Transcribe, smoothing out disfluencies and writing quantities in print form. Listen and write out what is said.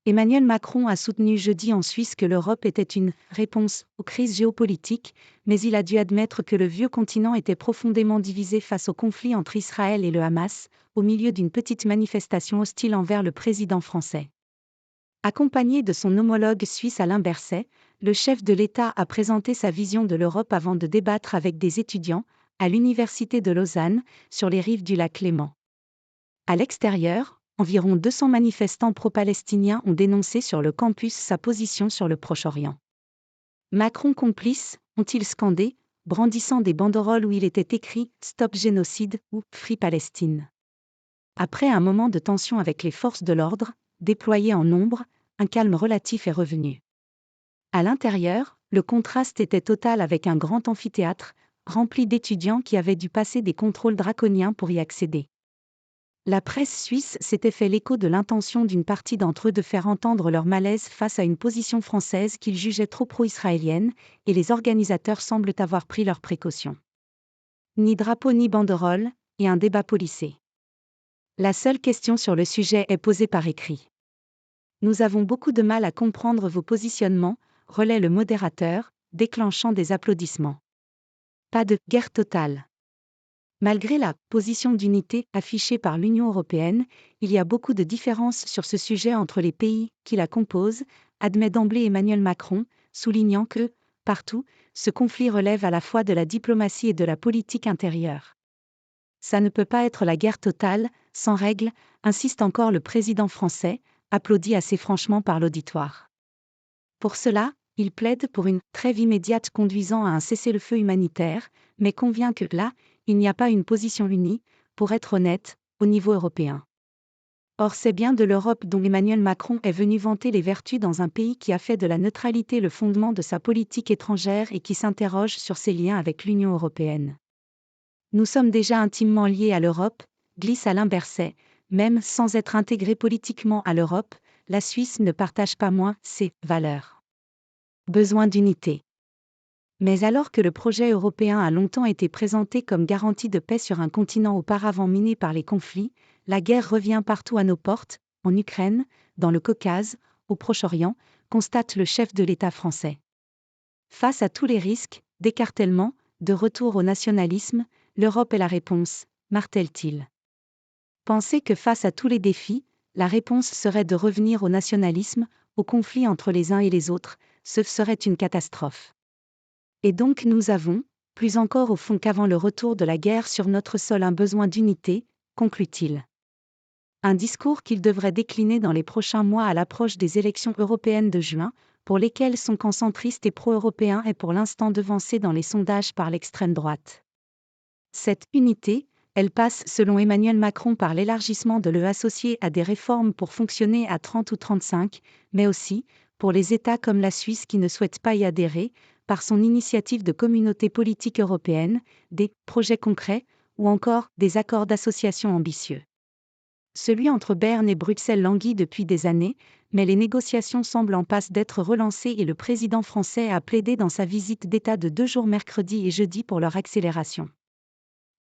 Emmanuel Macron a soutenu jeudi en Suisse que l'Europe était une « réponse » aux crises géopolitiques, mais il a dû admettre que le vieux continent était profondément divisé face au conflit entre Israël et le Hamas, au milieu d'une petite manifestation hostile envers le président français. Accompagné de son homologue suisse Alain Berset, le chef de l'État a présenté sa vision de l'Europe avant de débattre avec des étudiants, à l'Université de Lausanne, sur les rives du lac Léman. À l'extérieur, environ 200 manifestants pro-palestiniens ont dénoncé sur le campus sa position sur le Proche-Orient. Macron complice, ont-ils scandé, brandissant des banderoles où il était écrit « Stop génocide » ou « Free Palestine ». Après un moment de tension avec les forces de l'ordre, déployées en nombre, un calme relatif est revenu. À l'intérieur, le contraste était total avec un grand amphithéâtre, rempli d'étudiants qui avaient dû passer des contrôles draconiens pour y accéder. La presse suisse s'était fait l'écho de l'intention d'une partie d'entre eux de faire entendre leur malaise face à une position française qu'ils jugeaient trop pro-israélienne, et les organisateurs semblent avoir pris leurs précautions. Ni drapeau ni banderole, et un débat policé. La seule question sur le sujet est posée par écrit. Nous avons beaucoup de mal à comprendre vos positionnements, relaie le modérateur, déclenchant des applaudissements. Pas de « guerre totale ». Malgré la « position d'unité » affichée par l'Union européenne, il y a beaucoup de différences sur ce sujet entre les pays qui la composent, admet d'emblée Emmanuel Macron, soulignant que, partout, ce conflit relève à la fois de la diplomatie et de la politique intérieure. Ça ne peut pas être la guerre totale, sans règles, insiste encore le président français, applaudi assez franchement par l'auditoire. Pour cela, il plaide pour une trêve immédiate conduisant à un cessez-le-feu humanitaire, mais convient que là, il n'y a pas une position unie, pour être honnête, au niveau européen. Or c'est bien de l'Europe dont Emmanuel Macron est venu vanter les vertus dans un pays qui a fait de la neutralité le fondement de sa politique étrangère et qui s'interroge sur ses liens avec l'Union européenne. Nous sommes déjà intimement liés à l'Europe, glisse Alain Berset, même sans être intégré politiquement à l'Europe, la Suisse ne partage pas moins ses valeurs. Besoin d'unité. Mais alors que le projet européen a longtemps été présenté comme garantie de paix sur un continent auparavant miné par les conflits, la guerre revient partout à nos portes, en Ukraine, dans le Caucase, au Proche-Orient, constate le chef de l'État français. Face à tous les risques, d'écartèlement, de retour au nationalisme, l'Europe est la réponse, martèle-t-il. Penser que face à tous les défis, la réponse serait de revenir au nationalisme, au conflit entre les uns et les autres, ce serait une catastrophe. Et donc nous avons, plus encore au fond qu'avant le retour de la guerre sur notre sol, un besoin d'unité, conclut-il. Un discours qu'il devrait décliner dans les prochains mois à l'approche des élections européennes de juin, pour lesquelles son camp centriste et pro-européen est pour l'instant devancé dans les sondages par l'extrême droite. Cette unité, elle passe selon Emmanuel Macron par l'élargissement de l'EE associé à des réformes pour fonctionner à 30 ou 35, mais aussi, pour les États comme la Suisse qui ne souhaitent pas y adhérer, par son initiative de communauté politique européenne, des projets concrets, ou encore des accords d'association ambitieux. Celui entre Berne et Bruxelles languit depuis des années, mais les négociations semblent en passe d'être relancées et le président français a plaidé dans sa visite d'État de 2 jours mercredi et jeudi pour leur accélération.